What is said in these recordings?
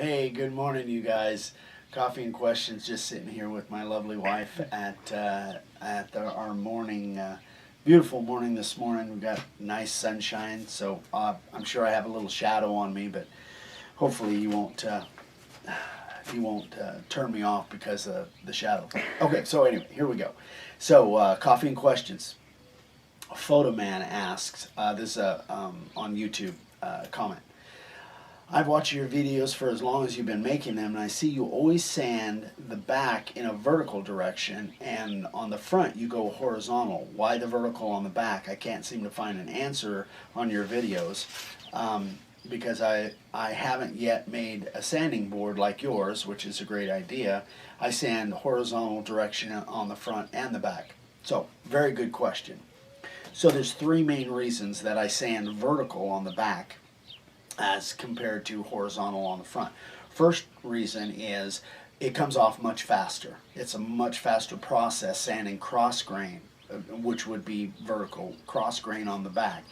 Hey, good morning, you guys. Coffee and questions. Just sitting here with my lovely wife our morning, beautiful morning this morning. We've got nice sunshine, so I'm sure I have a little shadow on me, but hopefully you won't turn me off because of the shadow. Okay, so anyway, here we go. So coffee and questions. Photo Man asks. This is on YouTube comment. I've watched your videos for as long as you've been making them, and I see you always sand the back in a vertical direction, and on the front you go horizontal. Why the vertical on the back? I can't seem to find an answer on your videos, because I haven't yet made a sanding board like yours, which is a great idea. I sand horizontal direction on the front and the back. So, very good question. So there's three main reasons that I sand vertical on the back as compared to horizontal on the front. First reason is it comes off much faster. It's a much faster process sanding cross grain, which would be vertical, cross grain on the back.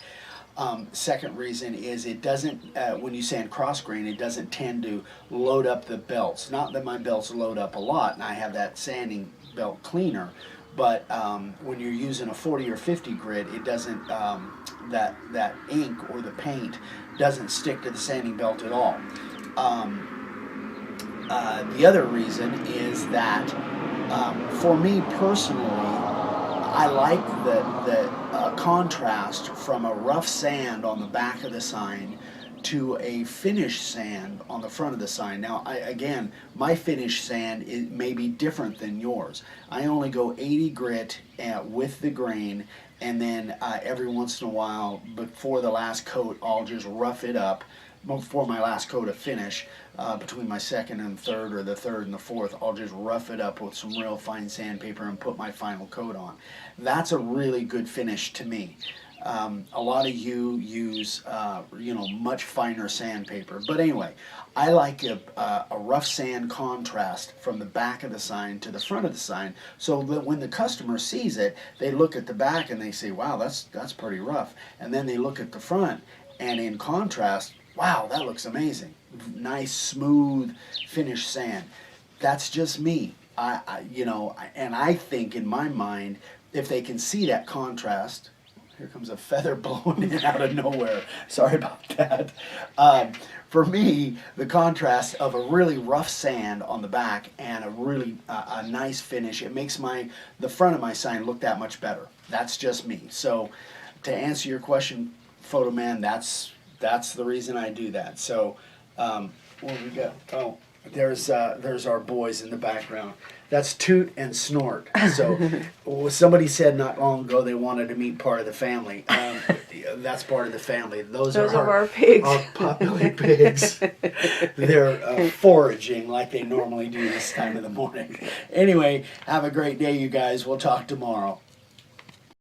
Second reason is it doesn't, when you sand cross grain, it doesn't tend to load up the belts. Not that my belts load up a lot, and I have that sanding belt cleaner, but when you're using a 40 or 50 grit, it doesn't, that ink or the paint doesn't stick to the sanding belt at all. The other reason is that for me personally, I like the contrast from a rough sand on the back of the sign to a finish sand on the front of the sign. Now, again, my finish sand may be different than yours. I only go 80 grit with the grain, and then every once in a while, before the last coat, I'll just rough it up. Before my last coat of finish, between my second and third, or the third and the fourth, I'll just rough it up with some real fine sandpaper and put my final coat on. That's a really good finish to me. A lot of you use, much finer sandpaper. But anyway, I like a rough sand contrast from the back of the sign to the front of the sign, so that when the customer sees it, they look at the back and they say, wow, that's pretty rough. And then they look at the front, and in contrast, wow, that looks amazing. Nice, smooth, finished sand. That's just me. And I think in my mind, if they can see that contrast, here comes a feather blowing in out of nowhere. Sorry about that. For me, the contrast of a really rough sand on the back and a really a nice finish, it makes the front of my sign look that much better. That's just me. So, to answer your question, Photo Man, that's the reason I do that. So, what we got? Oh, there's our boys in the background. That's Toot and Snort. So somebody said not long ago they wanted to meet part of the family. That's part of the family. Those are our pigs. Our popular pigs. They're foraging like they normally do this time of the morning. Anyway, have a great day, you guys. We'll talk tomorrow.